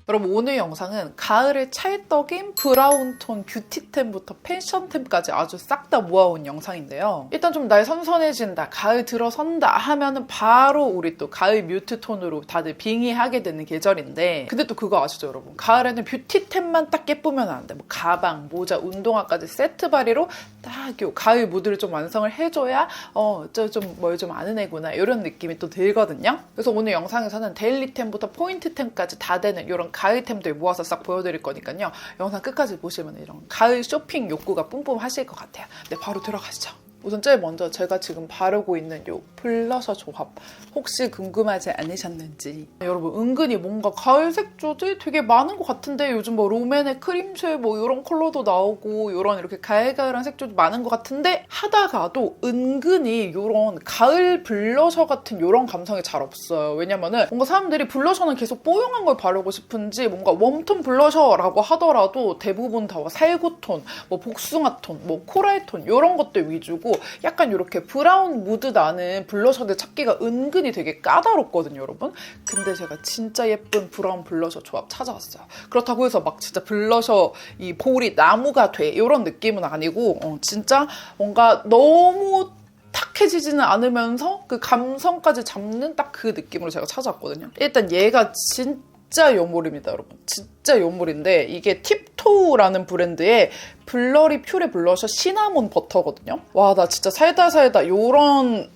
여러분 오늘 영상은 가을에 찰떡인 브라운톤 뷰티템부터 패션템까지 아주 싹 다 모아온 영상인데요. 일단 좀 날 선선해진다, 가을 들어선다 하면은 바로 우리 또 가을 뮤트톤으로 다들 빙의하게 되는 계절인데, 근데 또 그거 아시죠 여러분? 가을에는 뷰티템만 딱 예쁘면 안 돼. 뭐 가방, 모자, 운동화까지 세트 발휘로 딱 요 가을 무드를 좀 완성을 해줘야 뭘 좀 아는 애구나 이런 느낌이 또 들거든요. 그래서 오늘 영상에서는 데일리템부터 포인트템까지 다 되는 이런 가을템들 모아서 싹 보여드릴 거니까요. 영상 끝까지 보시면 이런 가을 쇼핑 욕구가 뿜뿜하실 것 같아요. 네, 바로 들어가시죠. 우선 제일 먼저 제가 지금 바르고 있는 이 블러셔 조합 혹시 궁금하지 않으셨는지, 여러분 은근히 뭔가 가을 색조들 되게 많은 것 같은데 요즘 뭐 롬앤의 크림쉘 뭐 이런 컬러도 나오고 이런 이렇게 가을가을한 색조도 많은 것 같은데 하다가도 은근히 이런 가을 블러셔 같은 이런 감성이 잘 없어요. 왜냐면은 뭔가 사람들이 블러셔는 계속 뽀용한 걸 바르고 싶은지 뭔가 웜톤 블러셔라고 하더라도 대부분 다 살구톤, 뭐 복숭아톤, 뭐 코랄톤 이런 것들 위주고 약간 이렇게 브라운 무드 나는 블러셔들 찾기가 은근히 되게 까다롭거든요, 여러분. 근데 제가 진짜 예쁜 브라운 블러셔 조합 찾아왔어요. 그렇다고 해서 막 진짜 블러셔 이 볼이 나무가 돼 이런 느낌은 아니고 진짜 뭔가 너무 탁해지지는 않으면서 그 감성까지 잡는 딱 그 느낌으로 제가 찾아왔거든요. 일단 얘가 진짜 요물입니다, 여러분. 진짜 요물인데 이게 팁토우라는 브랜드의 블러리 퓨레 블러셔 시나몬 버터거든요. 와, 나 진짜 살다 요런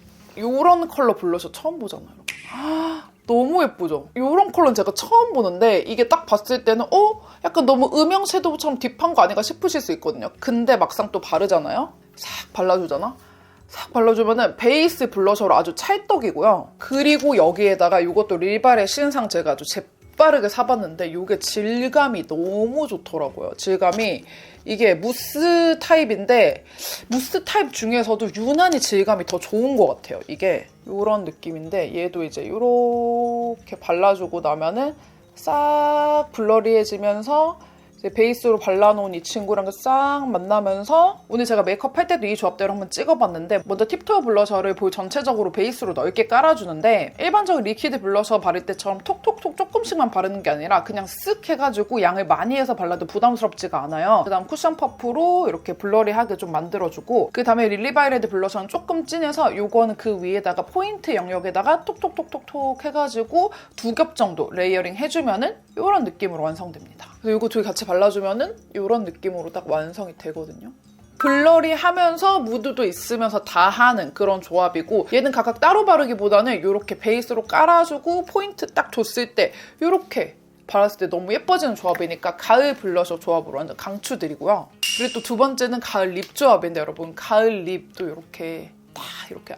컬러 블러셔 처음 보잖아요. 너무 예쁘죠? 이런 컬러는 제가 처음 보는데 이게 딱 봤을 때는 약간 너무 음영 섀도우처럼 딥한 거 아닌가 싶으실 수 있거든요. 근데 막상 또 바르잖아요? 싹 발라주잖아? 싹 발라주면은 베이스 블러셔로 아주 찰떡이고요. 그리고 여기에다가 이것도 릴바레 신상 제가 아주 재빠르게 사봤는데 이게 질감이 너무 좋더라고요. 질감이 이게 무스 타입인데 무스 타입 중에서도 유난히 질감이 더 좋은 것 같아요. 이게 이런 느낌인데 얘도 이제 이렇게 발라주고 나면은 싹 블러리해지면서 베이스로 발라놓은 이 친구랑 싹 만나면서 오늘 제가 메이크업 할 때도 이 조합대로 한번 찍어봤는데, 먼저 팁토어 블러셔를 볼 전체적으로 베이스로 넓게 깔아주는데 일반적인 리퀴드 블러셔 바를 때처럼 톡톡톡 조금씩만 바르는 게 아니라 그냥 쓱 해가지고 양을 많이 해서 발라도 부담스럽지가 않아요. 그 다음 쿠션 퍼프로 이렇게 블러리하게 좀 만들어주고, 그 다음에 릴리바이레드 블러셔는 조금 진해서 요거는 그 위에다가 포인트 영역에다가 톡톡톡톡톡 해가지고 2겹 정도 레이어링 해주면은 이런 느낌으로 완성됩니다. 그래서 이거 둘이 같이 발라주면은 이런 느낌으로 딱 완성이 되거든요. 블러리 하면서 무드도 있으면서 다 하는 그런 조합이고, 얘는 각각 따로 바르기보다는 이렇게 베이스로 깔아주고 포인트 딱 줬을 때 이렇게 발랐을 때 너무 예뻐지는 조합이니까 가을 블러셔 조합으로 완전 강추드리고요. 그리고 또 두 번째는 가을 립 조합인데, 여러분 가을 립도 이렇게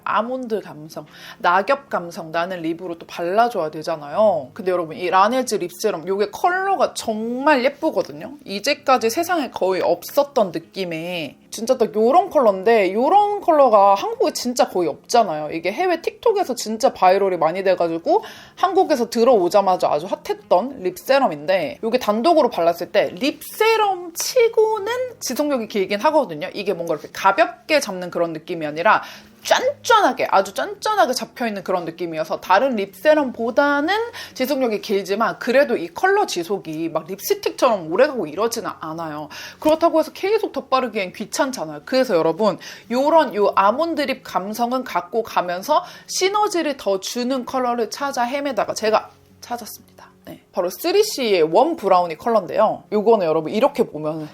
아몬드 감성, 낙엽 감성 나는 립으로 또 발라줘야 되잖아요. 근데 여러분 이 라네즈 립세럼 이게 컬러가 정말 예쁘거든요. 이제까지 세상에 거의 없었던 느낌의 진짜 딱 요런 컬러인데, 요런 컬러가 한국에 진짜 거의 없잖아요. 이게 해외 틱톡에서 진짜 바이럴이 많이 돼가지고 한국에서 들어오자마자 아주 핫했던 립세럼인데, 이게 단독으로 발랐을 때 립세럼 치고는 지속력이 길긴 하거든요. 이게 뭔가 이렇게 가볍게 잡는 그런 느낌이 아니라 쫀쫀하게, 아주 쫀쫀하게 잡혀있는 그런 느낌이어서 다른 립세럼보다는 지속력이 길지만 그래도 이 컬러 지속이 막 립스틱처럼 오래가고 이러지는 않아요. 그렇다고 해서 계속 덧바르기엔 귀찮잖아요. 그래서 여러분 요런 요 아몬드립 감성은 갖고 가면서 시너지를 더 주는 컬러를 찾아 헤매다가 제가 찾았습니다. 네, 바로 3CE의 원 브라우니 컬러인데요. 요거는 여러분 이렇게 보면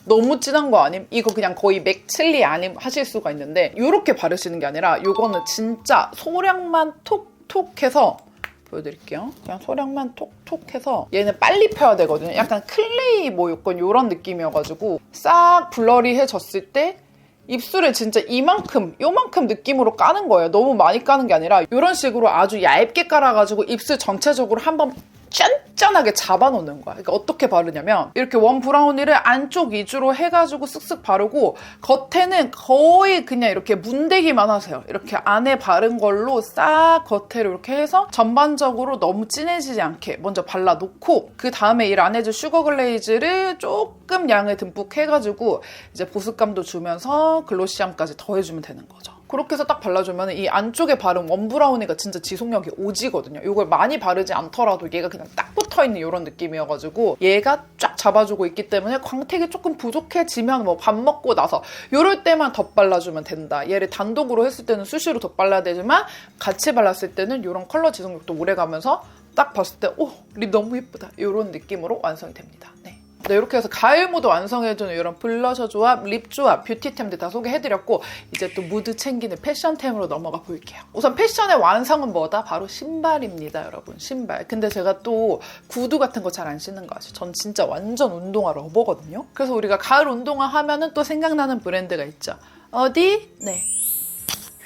너무 진한 거 아님? 이거 그냥 거의 맥칠리 아님 하실 수가 있는데, 이렇게 바르시는 게 아니라 이거는 진짜 소량만 톡톡 해서 보여드릴게요. 그냥 소량만 톡톡 해서 얘는 빨리 펴야 되거든요. 약간 클레이 뭐 약간 이런 느낌이어가지고 싹 블러리해졌을 때 입술에 진짜 요만큼 느낌으로 까는 거예요. 너무 많이 까는 게 아니라 이런 식으로 아주 얇게 깔아가지고 입술 전체적으로 한번 쫀쫀하게 잡아놓는 거야. 그러니까 어떻게 바르냐면 이렇게 원 브라우니를 안쪽 위주로 해가지고 쓱쓱 바르고 겉에는 거의 그냥 이렇게 문대기만 하세요. 이렇게 안에 바른 걸로 싹 겉에를 이렇게 해서 전반적으로 너무 진해지지 않게 먼저 발라놓고, 그 다음에 이 라네즈 슈거 글레이즈를 조금 양을 듬뿍 해가지고 이제 보습감도 주면서 글로시함까지 더해주면 되는 거죠. 그렇게 해서 딱 발라주면 이 안쪽에 바른 원 브라우니가 진짜 지속력이 오지거든요. 이걸 많이 바르지 않더라도 얘가 그냥 딱 붙어있는 이런 느낌이어가지고 얘가 쫙 잡아주고 있기 때문에 광택이 조금 부족해지면 뭐 밥 먹고 나서 이럴 때만 덧 발라주면 된다. 얘를 단독으로 했을 때는 수시로 덧 발라야 되지만 같이 발랐을 때는 이런 컬러 지속력도 오래가면서 딱 봤을 때 오, 립 너무 예쁘다. 이런 느낌으로 완성이 됩니다. 네. 네, 이렇게 해서 가을 무드 완성해주는 이런 블러셔 조합, 립 조합, 뷰티템들 다 소개해드렸고 이제 또 무드 챙기는 패션템으로 넘어가 볼게요. 우선 패션의 완성은 뭐다? 바로 신발입니다, 여러분. 신발. 근데 제가 또 구두 같은 거 잘 안 신는 거 아시죠? 전 진짜 완전 운동화 러버거든요. 그래서 우리가 가을 운동화 하면은 또 생각나는 브랜드가 있죠. 어디? 네,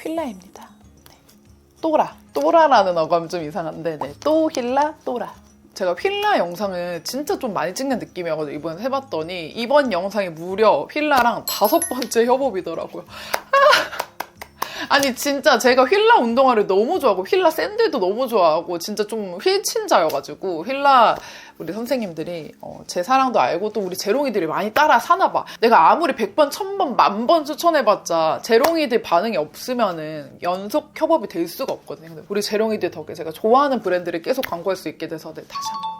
휠라입니다. 네. 또라라는 어감이 좀 이상한데 네, 또힐라, 또라. 제가 휠라 영상을 진짜 좀 많이 찍는 느낌이어가지고 이번에 해봤더니 이번 영상이 무려 휠라랑 5번째 협업이더라고요. 아니 진짜 제가 휠라 운동화를 너무 좋아하고 휠라 샌들도 너무 좋아하고 진짜 좀 휠친자여가지고 휠라 우리 선생님들이 제 사랑도 알고 또 우리 재롱이들이 많이 따라 사나봐. 내가 아무리 100번, 1000번, 10,000번 추천해봤자 재롱이들 반응이 없으면은 연속 협업이 될 수가 없거든요. 근데 우리 재롱이들 덕에 제가 좋아하는 브랜드를 계속 광고할 수 있게 돼서 네, 다시 한번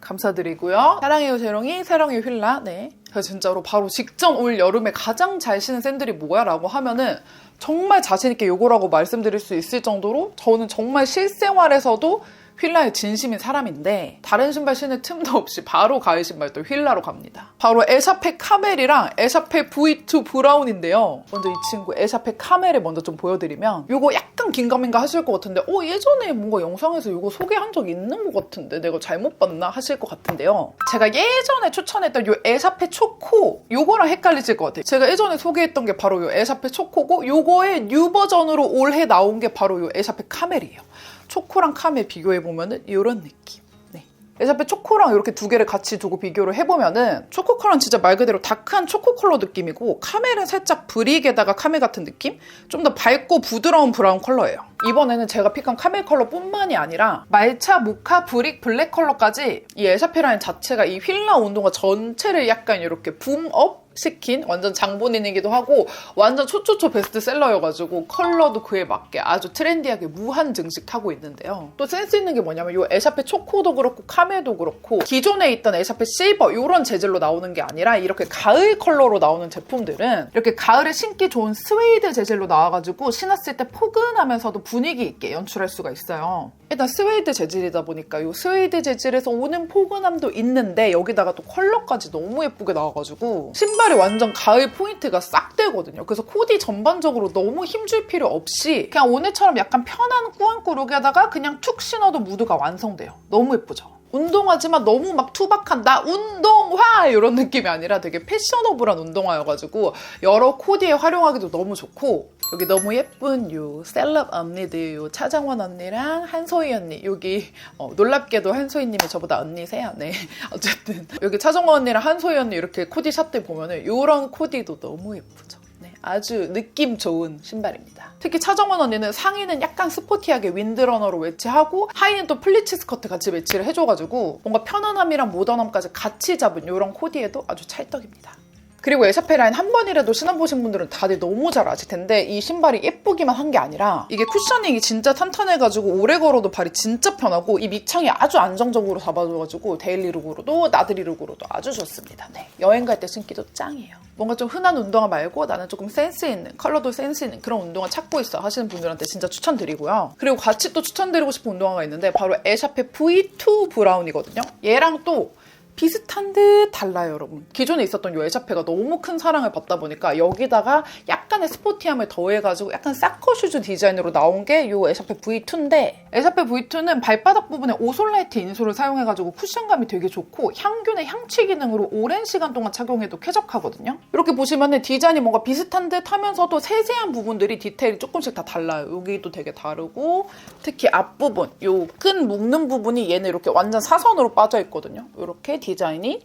감사드리고요. 사랑해요 재롱이, 사랑해요 휠라. 네. 그래서 진짜로 바로 직전 올 여름에 가장 잘 신은 샌들이 뭐야? 라고 하면은 정말 자신있게 요거라고 말씀드릴 수 있을 정도로 저는 정말 실생활에서도 휠라의 진심인 사람인데 다른 신발 신을 틈도 없이 바로 가을 신발 또 휠라로 갑니다. 바로 에샤페 카멜이랑 에샤페 V2 브라운인데요. 먼저 이 친구 에샤페 카멜을 먼저 좀 보여드리면 요거 약간 긴가민가 하실 것 같은데 예전에 뭔가 영상에서 요거 소개한 적 있는 것 같은데 내가 잘못 봤나 하실 것 같은데요. 제가 예전에 추천했던 요 에샤페 초코 요거랑 헷갈리실 것 같아요. 제가 예전에 소개했던 게 바로 요 에샤페 초코고 요거의 뉴 버전으로 올해 나온 게 바로 요 에샤페 카멜이에요. 초코랑 카멜 비교해보면은 이런 느낌. 네. 에샤페 초코랑 이렇게 두 개를 같이 두고 비교를 해보면은 초코 컬러는 진짜 말 그대로 다크한 초코 컬러 느낌이고 카멜은 살짝 브릭에다가 카멜 같은 느낌? 좀 더 밝고 부드러운 브라운 컬러예요. 이번에는 제가 픽한 카멜 컬러뿐만이 아니라 말차, 모카, 브릭, 블랙 컬러까지 이 에샤페 라인 자체가 이 휠라 운동화 전체를 약간 이렇게 붐업 시킨 완전 장본인이기도 하고 완전 초초초 베스트셀러여가지고 컬러도 그에 맞게 아주 트렌디하게 무한 증식하고 있는데요. 또 센스 있는 게 뭐냐면 이 에샤페 초코도 그렇고 카멜도 그렇고 기존에 있던 에샤페 실버 이런 재질로 나오는 게 아니라 이렇게 가을 컬러로 나오는 제품들은 이렇게 가을에 신기 좋은 스웨이드 재질로 나와가지고 신었을 때 포근하면서도 분위기 있게 연출할 수가 있어요. 일단 스웨이드 재질이다 보니까 이 스웨이드 재질에서 오는 포근함도 있는데 여기다가 또 컬러까지 너무 예쁘게 나와가지고 신발이 완전 가을 포인트가 싹 되거든요. 그래서 코디 전반적으로 너무 힘줄 필요 없이 그냥 오늘처럼 약간 편한 꾸안꾸 룩에다가 그냥 툭 신어도 무드가 완성돼요. 너무 예쁘죠? 운동화지만 너무 막 투박한 나 운동화 이런 느낌이 아니라 되게 패셔너블한 운동화여가지고 여러 코디에 활용하기도 너무 좋고 여기 너무 예쁜 요 셀럽 언니들 요 차정원 언니랑 한소희 언니 여기 놀랍게도 한소희님이 저보다 언니세요. 네 어쨌든 여기 차정원 언니랑 한소희 언니 이렇게 코디샷들 보면은 요런 코디도 너무 예쁘죠. 아주 느낌 좋은 신발입니다. 특히 차정원 언니는 상의는 약간 스포티하게 윈드러너로 매치하고 하의는 또 플리츠 스커트 같이 매치를 해줘가지고 뭔가 편안함이랑 모던함까지 같이 잡은 이런 코디에도 아주 찰떡입니다. 그리고 에샤페 라인 한 번이라도 신어보신 분들은 다들 너무 잘 아실 텐데 이 신발이 예쁘기만 한 게 아니라 이게 쿠셔닝이 진짜 탄탄해가지고 오래 걸어도 발이 진짜 편하고 이 밑창이 아주 안정적으로 잡아줘가지고 데일리 룩으로도 나들이 룩으로도 아주 좋습니다. 네, 여행 갈 때 신기도 짱이에요. 뭔가 좀 흔한 운동화 말고 나는 조금 센스 있는 컬러도 센스 있는 그런 운동화 찾고 있어 하시는 분들한테 진짜 추천드리고요. 그리고 같이 또 추천드리고 싶은 운동화가 있는데 바로 에샤페 V2 브라운이거든요. 얘랑 또 비슷한 듯 달라요, 여러분. 기존에 있었던 이 에샤페가 너무 큰 사랑을 받다 보니까 여기다가 약간의 스포티함을 더해가지고 약간 사커 슈즈 디자인으로 나온 게 이 에샤페 V2인데 에샤페 V2는 발바닥 부분에 오솔라이트 인솔을 사용해가지고 쿠션감이 되게 좋고 향균의 향취 기능으로 오랜 시간 동안 착용해도 쾌적하거든요. 이렇게 보시면 디자인이 뭔가 비슷한 듯 하면서도 세세한 부분들이 디테일이 조금씩 다 달라요. 여기도 되게 다르고 특히 앞부분, 이 끈 묶는 부분이 얘는 이렇게 완전 사선으로 빠져 있거든요. 이렇게 디자인이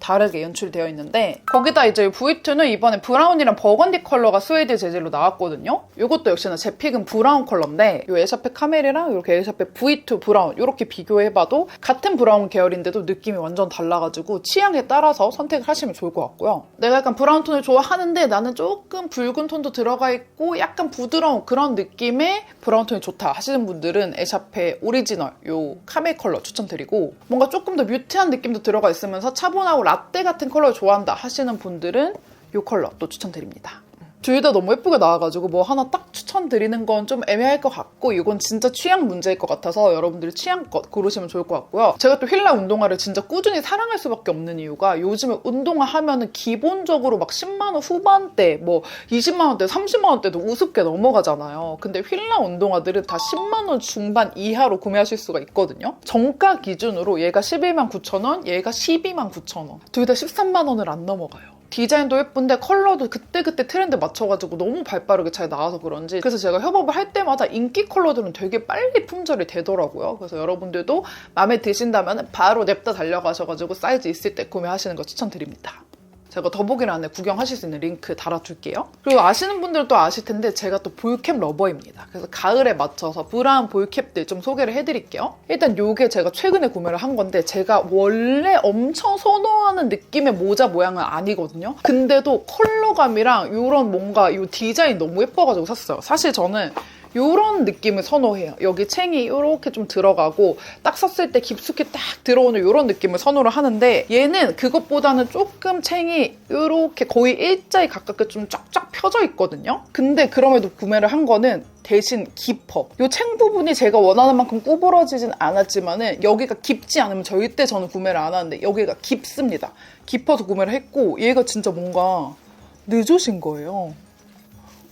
다르게 연출되어 있는데 거기다 이제 V2는 이번에 브라운이랑 버건디 컬러가 스웨이드 재질로 나왔거든요. 이것도 역시나 제 픽은 브라운 컬러인데 이 에샤페 카멜이랑 이렇게 에샤페 V2 브라운 이렇게 비교해봐도 같은 브라운 계열인데도 느낌이 완전 달라가지고 취향에 따라서 선택을 하시면 좋을 것 같고요. 내가 약간 브라운 톤을 좋아하는데 나는 조금 붉은 톤도 들어가 있고 약간 부드러운 그런 느낌의 브라운 톤이 좋다 하시는 분들은 에샤페 오리지널 요 카멜 컬러 추천드리고 뭔가 조금 더 뮤트한 느낌도 들어가 있으면서 차분하고 라떼 같은 컬러를 좋아한다 하시는 분들은 요 컬러 또 추천드립니다. 둘 다 너무 예쁘게 나와가지고 뭐 하나 딱 추천드리는 건 좀 애매할 것 같고 이건 진짜 취향 문제일 것 같아서 여러분들이 취향껏 고르시면 좋을 것 같고요. 제가 또 휠라 운동화를 진짜 꾸준히 사랑할 수밖에 없는 이유가 요즘에 운동화 하면은 기본적으로 막 10만 원 후반대 뭐 20만 원대 30만 원대도 우습게 넘어가잖아요. 근데 휠라 운동화들은 다 10만 원 중반 이하로 구매하실 수가 있거든요. 정가 기준으로 얘가 11만 9천 원, 얘가 12만 9천 원. 둘 다 13만 원을 안 넘어가요. 디자인도 예쁜데 컬러도 그때그때 트렌드 맞춰가지고 너무 발빠르게 잘 나와서 그런지 그래서 제가 협업을 할 때마다 인기 컬러들은 되게 빨리 품절이 되더라고요. 그래서 여러분들도 마음에 드신다면 바로 냅다 달려가셔가지고 사이즈 있을 때 구매하시는 거 추천드립니다. 제가 더보기란에 구경하실 수 있는 링크 달아둘게요. 그리고 아시는 분들은 또 아실 텐데 제가 또 볼캡 러버입니다. 그래서 가을에 맞춰서 브라운 볼캡들 좀 소개를 해드릴게요. 일단 이게 제가 최근에 구매를 한 건데 제가 원래 엄청 선호하는 느낌의 모자 모양은 아니거든요. 근데도 컬러감이랑 이런 뭔가 이 디자인 너무 예뻐가지고 샀어요. 사실 저는 이런 느낌을 선호해요. 여기 챙이 이렇게 좀 들어가고 딱 썼을 때 깊숙이 딱 들어오는 이런 느낌을 선호를 하는데 얘는 그것보다는 조금 챙이 이렇게 거의 일자에 가깝게 좀 쫙쫙 펴져 있거든요. 근데 그럼에도 구매를 한 거는 대신 깊어. 이 챙 부분이 제가 원하는 만큼 구부러지진 않았지만은 여기가 깊지 않으면 절대 저는 구매를 안 하는데 여기가 깊습니다. 깊어서 구매를 했고 얘가 진짜 뭔가 느조신 거예요.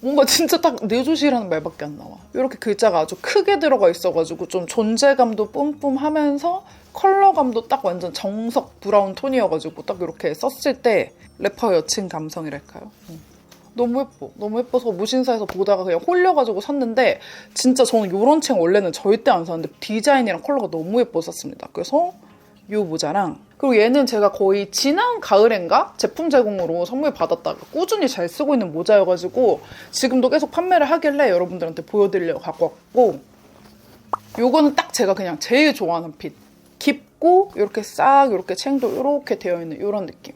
뭔가 진짜 딱 느조시라는 말밖에 안 나와. 이렇게 글자가 아주 크게 들어가 있어가지고 좀 존재감도 뿜뿜하면서 컬러감도 딱 완전 정석 브라운 톤이어가지고 딱 이렇게 썼을 때 래퍼 여친 감성이랄까요? 너무 예뻐. 너무 예뻐서 무신사에서 보다가 그냥 홀려가지고 샀는데 진짜 저는 이런 책 원래는 절대 안 사는데 디자인이랑 컬러가 너무 예뻐서 샀습니다. 그래서 이 모자랑 그리고 얘는 제가 거의 지난 가을인가 제품 제공으로 선물 받았다가 꾸준히 잘 쓰고 있는 모자여가지고 지금도 계속 판매를 하길래 여러분들한테 보여드리려고 갖고 왔고 요거는 딱 제가 그냥 제일 좋아하는 핏. 깊고 이렇게 싹 이렇게 챙도 이렇게 되어 있는 이런 느낌.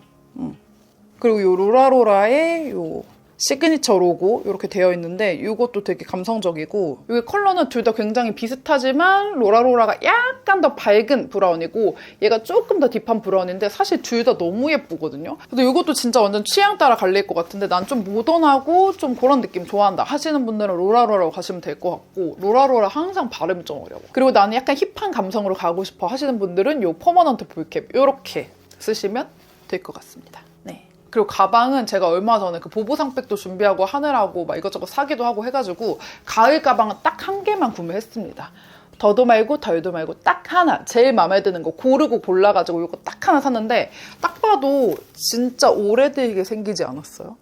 그리고 요 로라로라의 요 시그니처 로고 이렇게 되어 있는데 이것도 되게 감성적이고 이 컬러는 둘 다 굉장히 비슷하지만 로라로라가 약간 더 밝은 브라운이고 얘가 조금 더 딥한 브라운인데 사실 둘 다 너무 예쁘거든요. 근데 이것도 진짜 완전 취향 따라 갈릴 것 같은데 난 좀 모던하고 좀 그런 느낌 좋아한다 하시는 분들은 로라로라로 가시면 될 것 같고 로라로라 항상 발음이 좀 어려워. 그리고 나는 약간 힙한 감성으로 가고 싶어 하시는 분들은 이 퍼머넌트 볼캡 이렇게 쓰시면 될 것 같습니다. 네. 그리고 가방은 제가 얼마 전에 그 보부상백도 준비하고 하느라고 막 이것저것 사기도 하고 해가지고 가을 가방은 딱 한 개만 구매했습니다. 더도 말고 덜도 말고 딱 하나 제일 마음에 드는 거 고르고 골라가지고 이거 딱 하나 샀는데 딱 봐도 진짜 오래되게 생기지 않았어요?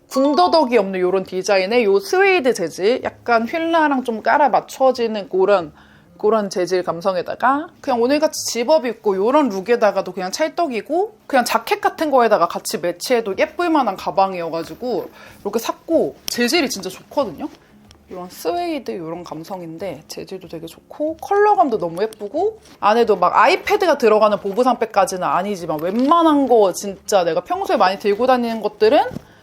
군더더기 없는 이런 디자인의 이 스웨이드 재질 약간 휠라랑 좀 깔아 맞춰지는 그런 재질 감성에다가 그냥 오늘같이 집업 입고 이런 룩에다가도 그냥 찰떡이고 그냥 자켓 같은 거에다가 같이 매치해도 예쁠 만한 가방이어가지고 이렇게 샀고 재질이 진짜 좋거든요. 이런 스웨이드 이런 감성인데 재질도 되게 좋고 컬러감도 너무 예쁘고 안에도 막 아이패드가 들어가는 보부상백까지는 아니지만 웬만한 거 진짜 내가 평소에 많이 들고 다니는 것들은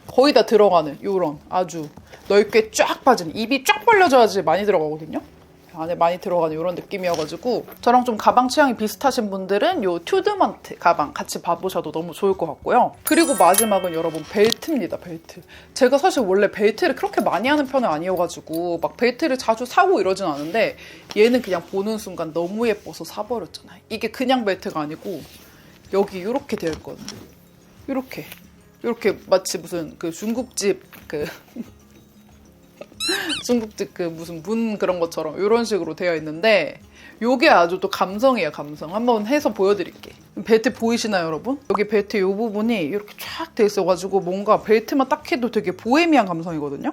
거의 다 들어가는 이런 아주 넓게 쫙 빠지는 입이 쫙 벌려져야지 많이 들어가거든요. 안에 많이 들어가는 이런 느낌이어가지고 저랑 좀 가방 취향이 비슷하신 분들은 이 튜드먼트 가방 같이 봐보셔도 너무 좋을 것 같고요. 그리고 마지막은 여러분 벨트입니다. 벨트. 제가 사실 원래 벨트를 그렇게 많이 하는 편은 아니어가지고 막 벨트를 자주 사고 이러진 않은데 얘는 그냥 보는 순간 너무 예뻐서 사버렸잖아요. 이게 그냥 벨트가 아니고 여기 이렇게 되어 있거든요. 이렇게 마치 무슨 그 중국집 중국집 그 무슨 문 그런 것처럼 이런 식으로 되어 있는데 요게 아주 또 감성이에요. 감성. 한번 해서 보여드릴게. 벨트 보이시나요 여러분? 여기 벨트 이 부분이 이렇게 쫙 돼 있어가지고 뭔가 벨트만 딱 해도 되게 보헤미안 감성이거든요.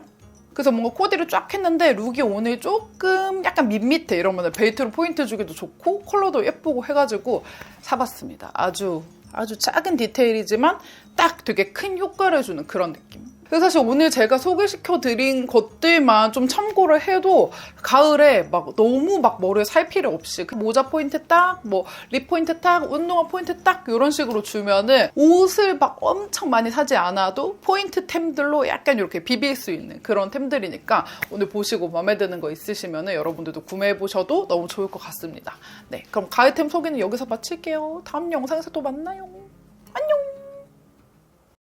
그래서 뭔가 코디를 쫙 했는데 룩이 오늘 조금 약간 밋밋해 이러면 벨트로 포인트 주기도 좋고 컬러도 예쁘고 해가지고 사봤습니다. 아주 아주 작은 디테일이지만 딱 되게 큰 효과를 주는 그런 느낌. 그래서 사실 오늘 제가 소개시켜드린 것들만 좀 참고를 해도 가을에 막 너무 막 머리에 살 필요 없이 모자 포인트 딱, 뭐 립 포인트 딱, 운동화 포인트 딱 이런 식으로 주면은 옷을 막 엄청 많이 사지 않아도 포인트템들로 약간 이렇게 비빌 수 있는 그런 템들이니까 오늘 보시고 마음에 드는 거 있으시면은 여러분들도 구매해보셔도 너무 좋을 것 같습니다. 네, 그럼 가을템 소개는 여기서 마칠게요. 다음 영상에서 또 만나요. 안녕!